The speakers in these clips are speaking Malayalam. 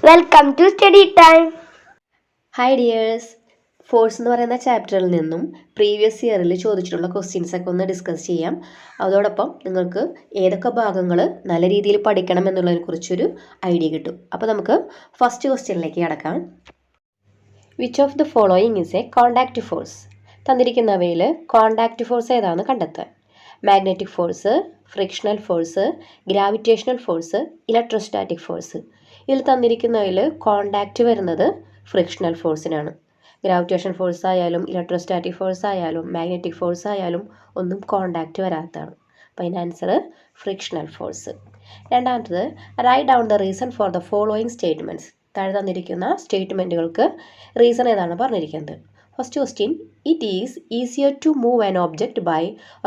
Welcome to study time. Hi dears, force എന്ന് പറയുന്ന ചാപ്റ്ററിൽ നിന്നും പ്രീവിയസ് ഇയറിൽ ചോദിച്ചിട്ടുള്ള ക്വസ്റ്റ്യൻസ് ഒക്കെ ഒന്ന് ഡിസ്കസ് ചെയ്യാം. അതോടൊപ്പം നിങ്ങൾക്ക് ഏതൊക്കെ ഭാഗങ്ങൾ നല്ല രീതിയിൽ പഠിക്കണം എന്നുള്ളതിനെ കുറിച്ചൊരു ഐഡിയ കിട്ടും. അപ്പോൾ നമുക്ക് ഫസ്റ്റ് ക്വസ്റ്റ്യനിലേക്ക് കടക്കാം. Which of the following is a contact force? തന്നിരിക്കുന്നവയിൽ കോണ്ടാക്റ്റ് ഫോഴ്സ് ഏതാണെന്ന് കണ്ടെത്താൻ. Magnetic force, frictional force, gravitational force, electrostatic force. ഇതിൽ തന്നിരിക്കുന്നതിൽ കോണ്ടാക്റ്റ് വരുന്നത് ഫ്രിക്ഷണൽ ഫോഴ്സിനാണ്. ഗ്രാവിറ്റേഷൻ ഫോഴ്സ് ആയാലും ഇലക്ട്രോസ്റ്റാറ്റിക് ഫോഴ്സ് ആയാലും മാഗ്നറ്റിക് ഫോഴ്സ് ആയാലും ഒന്നും കോണ്ടാക്റ്റ് വരാത്തതാണ്. അപ്പോൾ അതിൻ്റെ ആൻസർ ഫ്രിക്ഷണൽ ഫോഴ്സ്. രണ്ടാമത്തത്, write down the reason for the following statements. താഴെ തന്നിരിക്കുന്ന സ്റ്റേറ്റ്മെൻറ്റുകൾക്ക് റീസൺ ഏതാണ് പറഞ്ഞിരിക്കുന്നത്. First question, it is easier to move an object by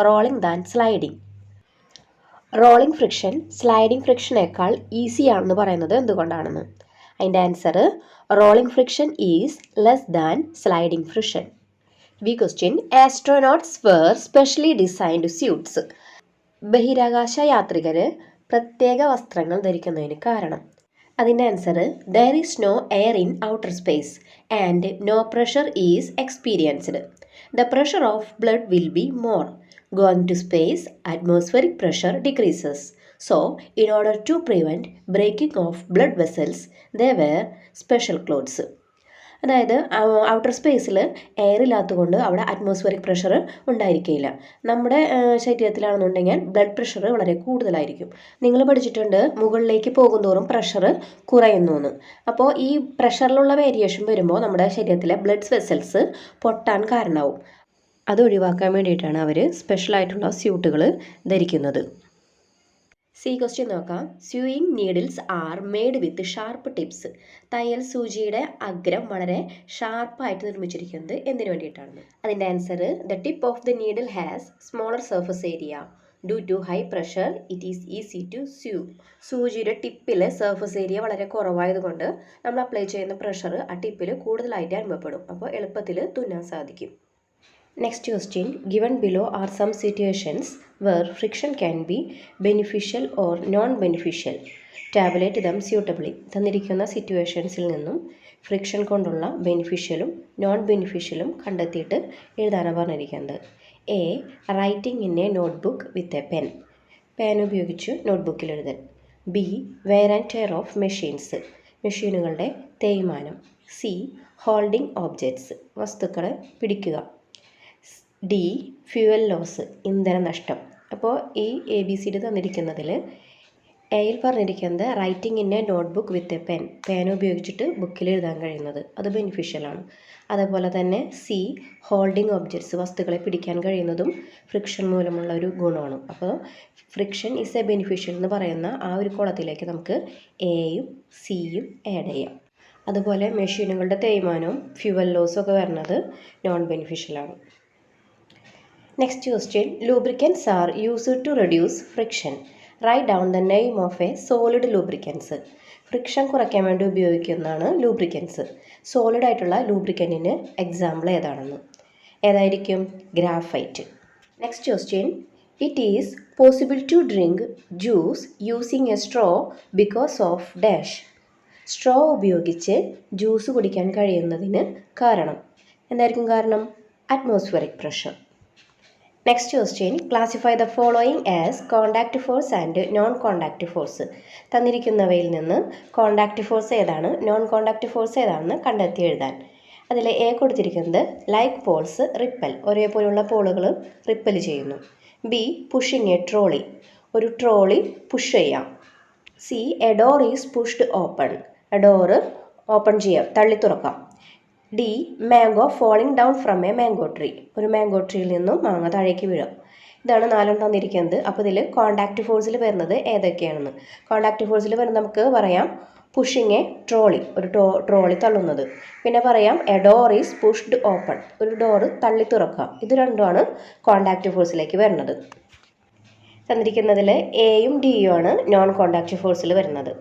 rolling than sliding. Rolling friction sliding ഫ്രിക്ഷനേക്കാൾ ഈസി ആണെന്ന് പറയുന്നത് എന്തുകൊണ്ടാണെന്ന്. അതിൻ്റെ answer, rolling friction is less than sliding friction. B question, astronauts wear specially designed suits. ബഹിരാകാശ യാത്രികർ പ്രത്യേക വസ്ത്രങ്ങൾ ധരിക്കുന്നതിന് കാരണം. അതിൻ്റെ answer, there is no air in outer space and no pressure is experienced. The pressure of blood will be more. Going to space, atmospheric pressure decreases. So, in order to prevent breaking of blood vessels, they wear special clothes. അതായത് ഔട്ടർ സ്പേസിൽ എയർ ഇല്ലാത്തതുകൊണ്ട് അവിടെ അറ്റ്മോസ്ഫിയറിക് പ്രഷർ ഉണ്ടായിരിക്കില്ല. നമ്മുടെ ശരീരത്തിലാണെന്നുണ്ടെങ്കിൽ ബ്ലഡ് പ്രഷർ വളരെ കൂടുതലായിരിക്കും. നിങ്ങൾ പഠിച്ചിട്ടുണ്ട് മുകളിലേക്ക് പോകുന്തോറും പ്രഷർ കുറയുന്നു എന്ന്. അപ്പോൾ ഈ പ്രഷറിലുള്ള വേരിയേഷൻ വരുമ്പോൾ നമ്മുടെ ശരീരത്തിലെ ബ്ലഡ് വെസൽസ് പൊട്ടാൻ കാരണമാവും. അത് ഒഴിവാക്കാൻ വേണ്ടിയിട്ടാണ് അവർ സ്പെഷ്യലായിട്ടുള്ള സ്യൂട്ടുകൾ ധരിക്കുന്നത്. സി ക്വസ്റ്റ്യൻ നോക്കാം. Sewing needles are made with sharp tips. തയ്യൽ സൂചിയുടെ അഗ്രം വളരെ ഷാർപ്പായിട്ട് നിർമ്മിച്ചിരിക്കുന്നത് എന്തിനു വേണ്ടിയിട്ടാണ്. അതിൻ്റെ answer, the tip of the needle has smaller surface area. Due to high pressure it is easy to sew. സൂചിയുടെ ടിപ്പിൽ സർഫസ് ഏരിയ വളരെ കുറവായതുകൊണ്ട് നമ്മൾ അപ്ലൈ ചെയ്യുന്ന പ്രഷർ ആ ടിപ്പിൽ കൂടുതലായിട്ട് അനുഭവപ്പെടും. അപ്പോൾ എളുപ്പത്തിൽ തുന്നാൻ സാധിക്കും. Next question, given below are some situations where friction can be beneficial or non-beneficial. Tabulate them suitably. തന്നിരിക്കുന്ന സിറ്റുവേഷൻസിൽ നിന്നും ഫ്രിക്ഷൻ കൊണ്ടുള്ള ബെനിഫിഷ്യലും നോൺ ബെനിഫിഷ്യലും കണ്ടെത്തിയിട്ട് എഴുതാനാണ് പറഞ്ഞിരിക്കുന്നത്. A, writing in a notebook with a pen. Pen ഉപയോഗിച്ച് നോട്ട്ബുക്കിൽ എഴുതൽ. B, wear and tear of machines. മെഷീനുകളുടെ തേയ്മാനം. C, holding objects. വസ്തുക്കളെ പിടിക്കുക. ഡി, ഫ്യൂവൽ ലോസ്, ഇന്ധന നഷ്ടം. അപ്പോൾ ഈ ABCD തന്നിരിക്കുന്നതിൽ എയിൽ പറഞ്ഞിരിക്കുന്നത് writing in a notebook with a pen. പേന ഉപയോഗിച്ചിട്ട് ബുക്കിൽ എഴുതാൻ കഴിയുന്നത്, അത് ബെനിഫിഷ്യലാണ്. അതേപോലെ തന്നെ സി, ഹോൾഡിംഗ് ഒബ്ജക്ട്സ്, വസ്തുക്കളെ പിടിക്കാൻ കഴിയുന്നതും ഫ്രിക്ഷൻ മൂലമുള്ള ഒരു ഗുണമാണ്. അപ്പോൾ ഫ്രിക്ഷൻ ഈസ് എ ബെനിഫിഷ്യൽ എന്ന് പറയുന്ന ആ ഒരു കോളത്തിലേക്ക് നമുക്ക് എയും സിയും ആഡ് ചെയ്യാം. അതുപോലെ മെഷീനുകളുടെ തേയ്മാനവും ഫ്യൂവൽ ലോസും ഒക്കെ വരുന്നത് non ബെനിഫിഷ്യലാണ്. Next question, lubricants are used to reduce friction. Write down the name of a solid lubricants. Friction കുറയ്ക്കാൻ വേണ്ടി ഉപയോഗിക്കുന്നതാണ് ലൂബ്രിക്കൻസ്. സോളിഡ് ആയിട്ടുള്ള ലൂബ്രിക്കൻറ്റിന് എക്സാമ്പിൾ ഏതാണെന്ന്. ഏതായിരിക്കും? Graphite. Next question, it is possible to drink juice using a straw because of dash. Straw ഉപയോഗിച്ച് ജ്യൂസ് കുടിക്കാൻ കഴിയുന്നതിന് കാരണം. എന്തായിരിക്കും കാരണം? Atmospheric pressure. Next question, classify the following as contact force and non contact force. തന്നിരിക്കുന്നവയിൽ നിന്ന് കോണ്ടാക്റ്റ് ഫോഴ്സ് ഏതാണ് നോൺ കോണ്ടാക്റ്റ് ഫോഴ്സ് ഏതാണെന്ന് കണ്ടെത്തി എഴുതാൻ. അതിൽ എ കൊടുത്തിരിക്കുന്നത് ലൈക്ക് പോൾസ് റിപ്പൽ, ഒരേപോലെയുള്ള പോളുകൾ റിപ്പൽ ചെയ്യുന്നു. ബി, പുഷിങ് എ ട്രോളി, ഒരു ട്രോളി പുഷ് ചെയ്യാം. C, A door is pushed open, A door open ചെയ്യാം, തള്ളി തുറക്കാം. D, mango falling down from A mango tree, ഒരു മാംഗോ ട്രീയിൽ നിന്നും മാങ്ങ താഴേക്ക് വീഴാം. ഇതാണ് 4 തന്നിരിക്കുന്നത്. അപ്പോൾ ഇതിൽ കോണ്ടാക്റ്റ് ഫോഴ്സിൽ വരുന്നത് ഏതൊക്കെയാണെന്ന്. കോണ്ടാക്റ്റ് ഫോഴ്സിൽ വരുന്നത് നമുക്ക് പറയാം പുഷിങ് എ ട്രോളി, ഒരു ട്രോളി തള്ളുന്നത്. പിന്നെ പറയാം A door is pushed open, ഒരു ഡോറ് തള്ളി തുറക്കാം. ഇത് രണ്ടുമാണ് കോണ്ടാക്റ്റ് ഫോഴ്സിലേക്ക് വരുന്നത്. തന്നിരിക്കുന്നതിൽ എയും ഡിയും ആണ് നോൺ കോണ്ടാക്റ്റ് ഫോഴ്സിൽ വരുന്നത്.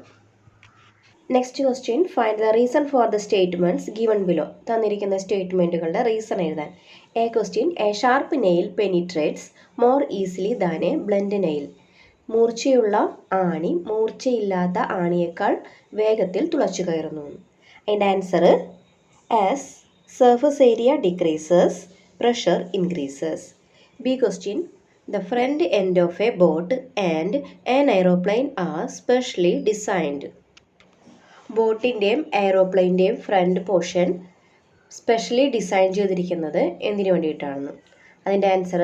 Next question, find the reason for the statements given below. തന്നിരിക്കുന്ന സ്റ്റേറ്റ്മെൻറ്റുകളുടെ റീസൺ എഴുതാൻ. A question, a sharp nail penetrates more easily than a blunt nail. മൂർച്ചയുള്ള ആണി മൂർച്ചയില്ലാത്ത ആണിയേക്കാൾ വേഗത്തിൽ തുളച്ചു കയറുന്നു. അതിൻ്റെ answer as surface area decreases pressure increases. B question the front end of a boat and an aeroplane are specially designed. ബോട്ടിൻ്റെയും എയ്റോപ്ലെയിൻ്റെയും ഫ്രണ്ട് പോർഷൻ സ്പെഷ്യലി ഡിസൈൻ ചെയ്തിരിക്കുന്നത് എന്തിനു വേണ്ടിയിട്ടാണെന്ന്. അതിൻ്റെ answer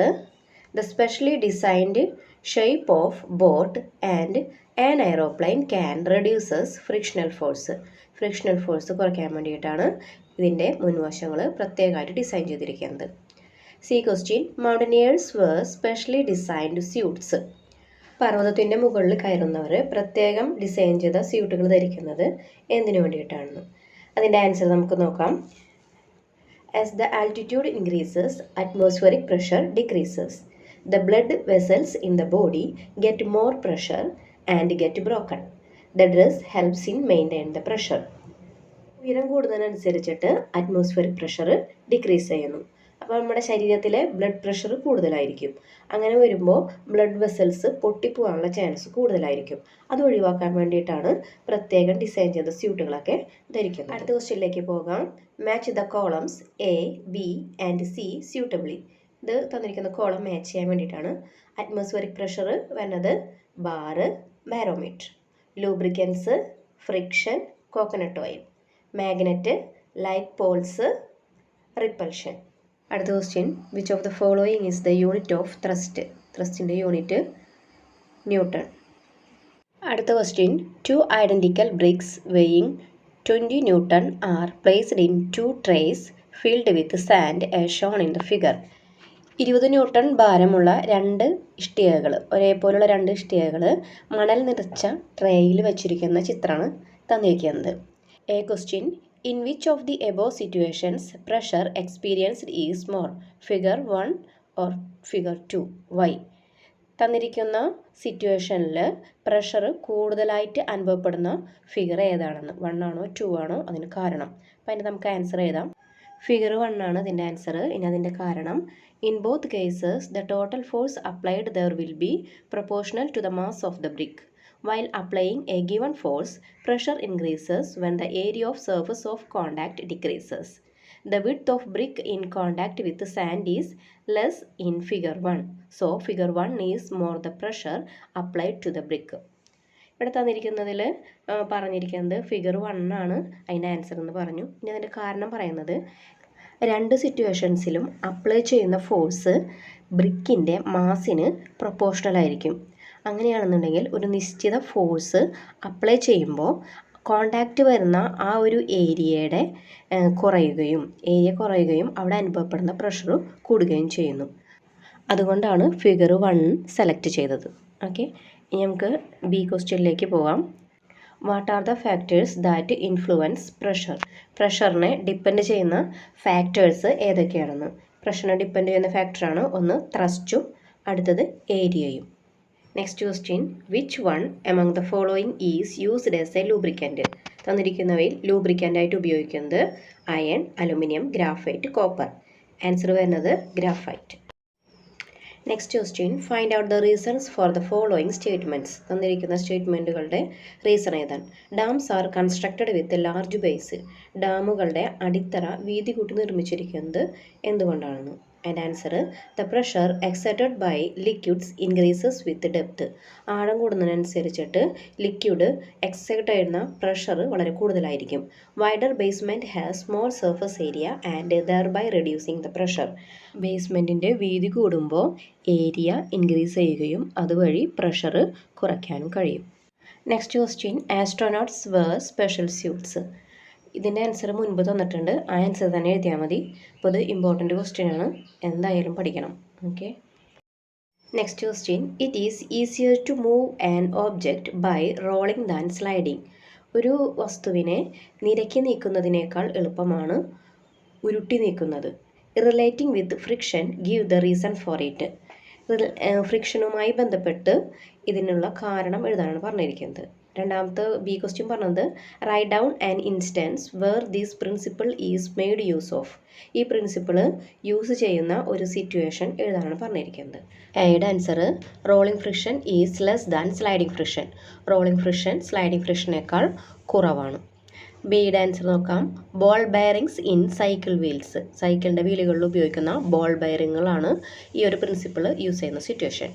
the specially designed shape of boat and an aeroplane can reduces frictional force. Frictional force കുറയ്ക്കാൻ വേണ്ടിയിട്ടാണ് ഇതിൻ്റെ മുൻവശങ്ങൾ പ്രത്യേകമായിട്ട് ഡിസൈൻ ചെയ്തിരിക്കുന്നത്. C question mountaineers wear specially designed suits. പർവ്വതത്തിൻ്റെ മുകളിൽ കയറുന്നവർ പ്രത്യേകം ഡിസൈൻ ചെയ്ത സ്യൂട്ടുകൾ ധരിക്കുന്നത് എന്തിനു വേണ്ടിയിട്ടാണെന്ന്. അതിൻ്റെ ആൻസർ നമുക്ക് നോക്കാം. As the altitude increases, atmospheric pressure decreases. The blood vessels in the body get more pressure and get broken. The dress helps in maintain the pressure. ഉയരം കൂടുന്നതിനനുസരിച്ചിട്ട് അറ്റ്മോസ്ഫിയറിക് പ്രഷർ ഡിക്രീസ് ചെയ്യുന്നു. അപ്പോൾ നമ്മുടെ ശരീരത്തിലെ ബ്ലഡ് പ്രഷർ കൂടുതലായിരിക്കും. അങ്ങനെ വരുമ്പോൾ ബ്ലഡ് വെസൽസ് പൊട്ടിപ്പോകാനുള്ള ചാൻസ് കൂടുതലായിരിക്കും. അത് ഒഴിവാക്കാൻ വേണ്ടിയിട്ടാണ് പ്രത്യേകം ഡിസൈൻ ചെയ്ത സ്യൂട്ടുകളൊക്കെ ധരിക്കുന്നത്. അടുത്ത ക്വസ്റ്റ്യനിലേക്ക് പോകാം. Match the columns A B and C suitably. ഇത് തന്നിരിക്കുന്ന കോളം മാച്ച് ചെയ്യാൻ വേണ്ടിയിട്ടാണ്. അറ്റ്മോസ്ഫിയറിക് പ്രഷർ വരുന്നത് bar barometer, lubricants friction coconut oil, magnet like poles repulsion. അടുത്ത question which of the following is the unit of thrust. ത്രസ്റ്റിൻ്റെ യൂണിറ്റ് ന്യൂട്ടൺ. അടുത്ത question two identical bricks weighing 20 newton are placed in 2 trays filled with sand as shown in the figure. 20 newton ഭാരമുള്ള രണ്ട് ഇഷ്ടികകൾ, ഒരേപോലുള്ള രണ്ട് ഇഷ്ടികകൾ മണൽ നിറച്ച ട്രേയിൽ വെച്ചിരിക്കുന്ന ചിത്രമാണ് തന്നിരിക്കുന്നത്. A question in which of the above situations pressure experienced is more, figure 1 or figure 2, why. തന്നിരിക്കുന്ന സിറ്റുവേഷനിൽ പ്രഷർ കൂടുതലായിട്ട് അനുഭവപ്പെടുന്ന ഫിഗർ ഏതാണെന്ന്, 1 ആണോ 2 ആണോ, അതിന് കാരണം. അപ്പോൾ അതിന് നമുക്ക് ആൻസർ എഴുതാം. ഫിഗർ 1 ആണ് അതിൻ്റെ ആൻസർ. ഇനി അതിൻ്റെ കാരണം in both cases the total force applied there will be proportional to the mass of the brick. While applying a given force, pressure increases when the area of surface of contact decreases. The width of brick in contact with sand is less in figure 1. So, figure 1 is more the pressure applied to the brick. ഇവിടെ തന്നിരിക്കുന്നതിൽ പറഞ്ഞിരിക്കുന്നത് ഫിഗർ 1 ആണ് അതിൻ്റെ ആൻസർ എന്ന് പറഞ്ഞു. ഇനി അതിൻ്റെ കാരണം പറയുന്നത് രണ്ട് സിറ്റുവേഷൻസിലും അപ്ലൈ ചെയ്യുന്ന ഫോഴ്സ് ബ്രിക്കിൻ്റെ മാസിന് പ്രൊപ്പോർഷണൽ ആയിരിക്കും. അങ്ങനെയാണെന്നുണ്ടെങ്കിൽ ഒരു നിശ്ചിത ഫോഴ്സ് അപ്ലൈ ചെയ്യുമ്പോൾ കോണ്ടാക്റ്റ് വരുന്ന ആ ഒരു ഏരിയ കുറയുകയും അവിടെ അനുഭവപ്പെടുന്ന പ്രഷർ കൂടുകയും ചെയ്യുന്നു. അതുകൊണ്ടാണ് ഫിഗർ 1 സെലക്ട് ചെയ്തത്. ഓക്കെ, ഇനി നമുക്ക് ബി ക്വസ്റ്റ്യനിലേക്ക് പോകാം. What are the factors that influence pressure. പ്രഷറിനെ ഡിപ്പെൻഡ് ചെയ്യുന്ന ഫാക്ടേഴ്സ് ഏതൊക്കെയാണെന്ന്. പ്രഷറിനെ ഡിപ്പെൻഡ് ചെയ്യുന്ന ഫാക്ടറാണ് ഒന്ന് ത്രസ്റ്റും അടുത്തത് ഏരിയയും. Next question which one among the following is used as a lubricant. തന്നിരിക്കുന്നവയിൽ ലൂബ്രിക്കൻ്റ് ആയിട്ട് ഉപയോഗിക്കുന്നത് iron, aluminium, graphite, copper. Answer വരുന്നത് graphite. Next question find out the reasons for the following statements. തന്നിരിക്കുന്ന സ്റ്റേറ്റ്മെൻറ്റുകളുടെ റീസൺ ഏതാണ്. Dams are constructed with large base. ഡാമുകളുടെ അടിത്തറ വീതി കൂട്ടി നിർമ്മിച്ചിരിക്കുന്നത് എന്തുകൊണ്ടാണെന്ന്. And answer the pressure exerted by liquids increases with depth. ആഴം കൂടുന്നതിനനുസരിച്ചിട്ട് ലിക്വിഡ് എക്സർട്ട് ചെയ്യുന്ന പ്രഷർ വളരെ കൂടുതലായിരിക്കും. Wider basement has small surface area and thereby reducing the pressure. ബേസ്മെൻറ്റിൻ്റെ വീതി കൂടുമ്പോൾ ഏരിയ ഇൻക്രീസ് ചെയ്യുകയും അതുവഴി പ്രഷർ കുറയ്ക്കാനും കഴിയും. Next question astronauts wear special suits. ഇതിൻ്റെ ആൻസർ മുൻപ് തന്നിട്ടുണ്ട്, ആ ആൻസർ തന്നെ എഴുതിയാൽ മതി. അപ്പോൾ ഇത് ഇമ്പോർട്ടൻ്റ് ക്വസ്റ്റ്യൻ ആണ്, എന്തായാലും പഠിക്കണം. Okay, next question it is easier to move an object by rolling than sliding. ഒരു വസ്തുവിനെ നിരക്കി നീക്കുന്നതിനേക്കാൾ എളുപ്പമാണ് ഉരുട്ടി നീക്കുന്നത്. Relating with friction give the reason for it. ഫ്രിക്ഷനുമായി ബന്ധപ്പെട്ട് ഇതിനുള്ള കാരണം എഴുതാനാണ് പറഞ്ഞിരിക്കുന്നത്. രണ്ടാമത്തെ ബി ക്വസ്റ്റ്യൻ പറഞ്ഞത് write down an instance where this principle is made use of. ഈ പ്രിൻസിപ്പിൾ യൂസ് ചെയ്യുന്ന ഒരു സിറ്റുവേഷൻ എഴുതാനാണ് പറഞ്ഞിരിക്കുന്നത്. എയുടെ answer rolling friction is less than sliding friction. Rolling friction sliding ഫ്രിക്ഷനേക്കാൾ കുറവാണ്. ബിയുടെ ആൻസർ നോക്കാം. Ball bearings in cycle wheels. സൈക്കിളിൻ്റെ വീലുകളിൽ ഉപയോഗിക്കുന്ന ബോൾ ബെയറിങ്ങുകളാണ് ഈ ഒരു പ്രിൻസിപ്പിൾ യൂസ് ചെയ്യുന്ന സിറ്റുവേഷൻ.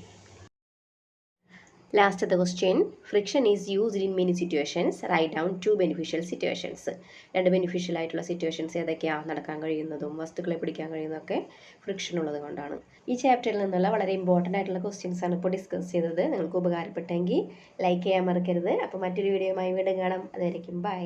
ലാസ്റ്റത്തെ question friction is used in many situations. Write down 2 beneficial situations. 2 beneficial ആയിട്ടുള്ള സിറ്റുവേഷൻസ് ഏതൊക്കെയാണ്? നടക്കാൻ കഴിയുന്നതും വസ്തുക്കളെ പിടിക്കാൻ കഴിയുന്നതൊക്കെ ഫ്രിക്ഷൻ ഉള്ളത് കൊണ്ടാണ്. ഈ ചാപ്റ്ററിൽ നിന്നുള്ള വളരെ ഇമ്പോർട്ടൻ്റ് ആയിട്ടുള്ള ക്വസ്റ്റ്യൻസ് ആണ് ഇപ്പോൾ ഡിസ്കസ് ചെയ്തത്. നിങ്ങൾക്ക് ഉപകാരപ്പെട്ടെങ്കിൽ ലൈക്ക് ചെയ്യാൻ മറക്കരുത്. അപ്പോൾ മറ്റൊരു വീഡിയോയുമായി വീണ്ടും കാണാം. അതായിരിക്കും ബൈ.